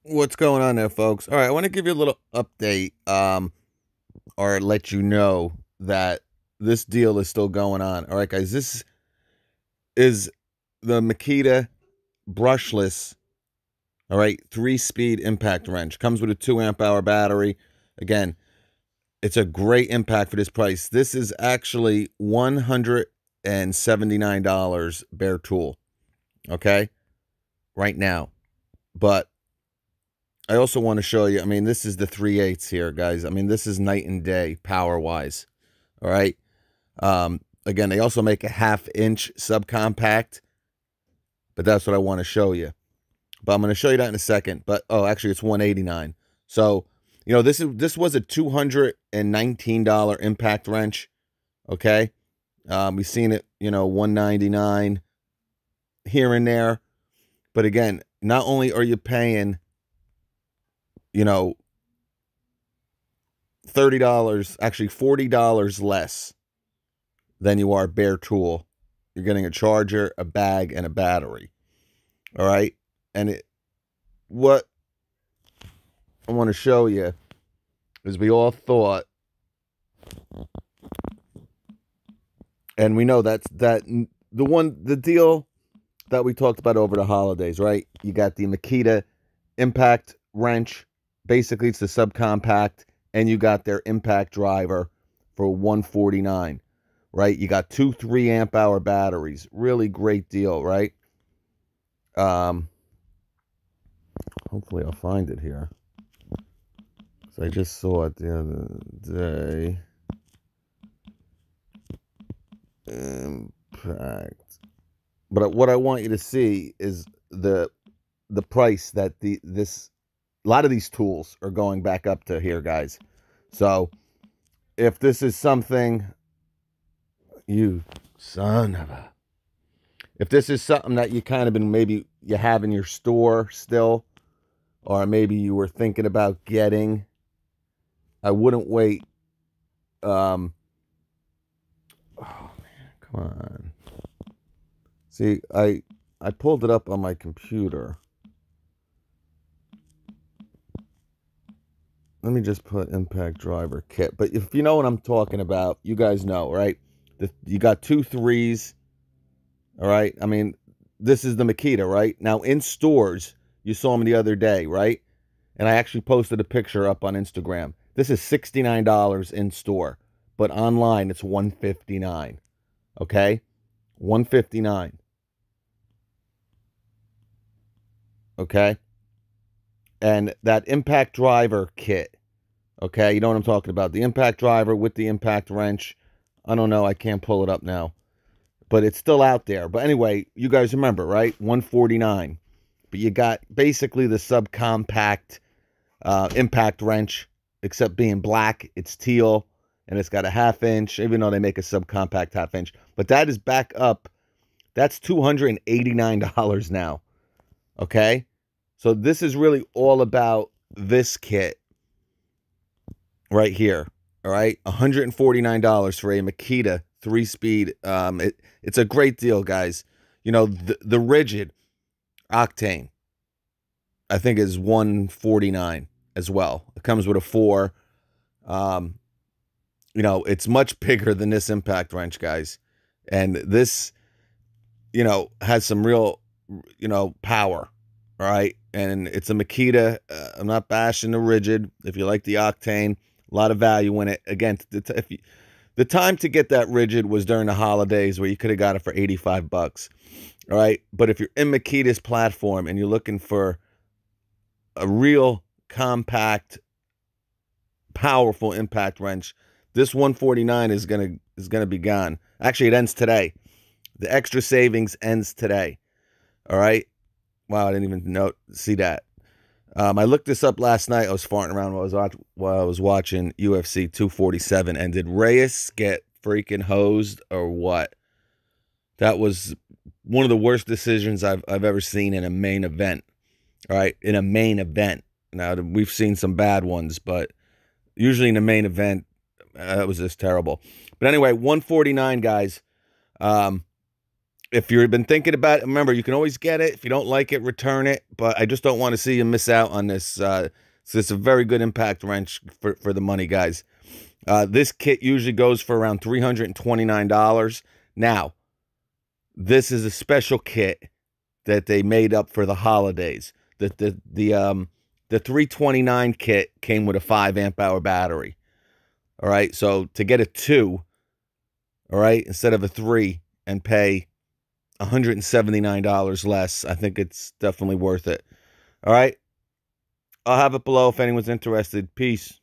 What's going on there, folks? All right, I want to give you a little update, or let you know that this deal is still going on. All right, guys, this is the Makita Brushless. All right, 3-speed impact wrench comes with a 2 amp hour battery. Again, it's a great impact for this price. This is actually $179 bare tool. Okay, right now, but I also want to show you, I mean, this is the 3/8 here, guys. I mean, this is night and day power-wise, all right? Again, they also make a 1/2 inch subcompact, but that's what I want to show you. But I'm going to show you that in a second. But, oh, actually, it's $189. So, you know, this was a $219 impact wrench, okay? We've seen it, you know, $199 here and there. But, again, not only are you paying, you know, $30, actually $40 less than you are bare tool. You're getting a charger, a bag, and a battery. All right? And what I want to show you is we all thought, and we know the deal that we talked about over the holidays, right? You got the Makita impact wrench. Basically, it's the subcompact, and you got their impact driver for $149, right? You got 2 3-amp-hour batteries. Really great deal, right? Hopefully I'll find it here. So I just saw it the other day. Impact. But what I want you to see is the price that a lot of these tools are going back up to here, guys. So if this is something, you son of a, if this is something that you kind of been, maybe you have in your store still, or maybe you were thinking about getting, I wouldn't wait. Oh man, come on. See, I pulled it up on my computer. Let me just put impact driver kit. But if you know what I'm talking about, you guys know, right? You got 2 3s. All right. I mean, this is the Makita, right? Now in stores, you saw them the other day, right? And I actually posted a picture up on Instagram. This is $69 in store, but online it's $159. Okay? $159. Okay? And that impact driver kit, okay? You know what I'm talking about. The impact driver with the impact wrench. I don't know. I can't pull it up now. But it's still out there. But anyway, you guys remember, right? $149. But you got basically the subcompact impact wrench, except being black. It's teal, and it's got a 1/2 inch, even though they make a subcompact 1/2 inch. But that is back up. That's $289 now. Okay? So this is really all about this kit right here. All right? $149 for a Makita 3-speed. It's a great deal, guys. You know, the rigid octane, I think, is $149 as well. It comes with a 4. You know, it's much bigger than this impact wrench, guys. And this, you know, has some real, you know, power. All right. And it's a Makita. I'm not bashing the rigid. If you like the octane, a lot of value in it. Again, the time to get that rigid was during the holidays, where you could have got it for $85. All right. But if you're in Makita's platform and you're looking for a real compact, powerful impact wrench, this $149 is gonna be gone. Actually, it ends today. The extra savings ends today. All right. Wow, I didn't even see that. I looked this up last night. I was farting around while I was watching UFC 247. And did Reyes get freaking hosed or what? That was one of the worst decisions I've ever seen in a main event. All right, in a main event. Now, we've seen some bad ones, but usually in a main event, that was just terrible. But anyway, $149, guys. If you've been thinking about it, remember, you can always get it. If you don't like it, return it. But I just don't want to see you miss out on this. So it's a very good impact wrench for the money, guys. This kit usually goes for around $329. Now, this is a special kit that they made up for the holidays. The 329 kit came with a 5 amp hour battery. All right, so to get a 2, all right, instead of a 3, and pay $179 less, I think it's definitely worth it. All right, I'll have it below if anyone's interested. Peace.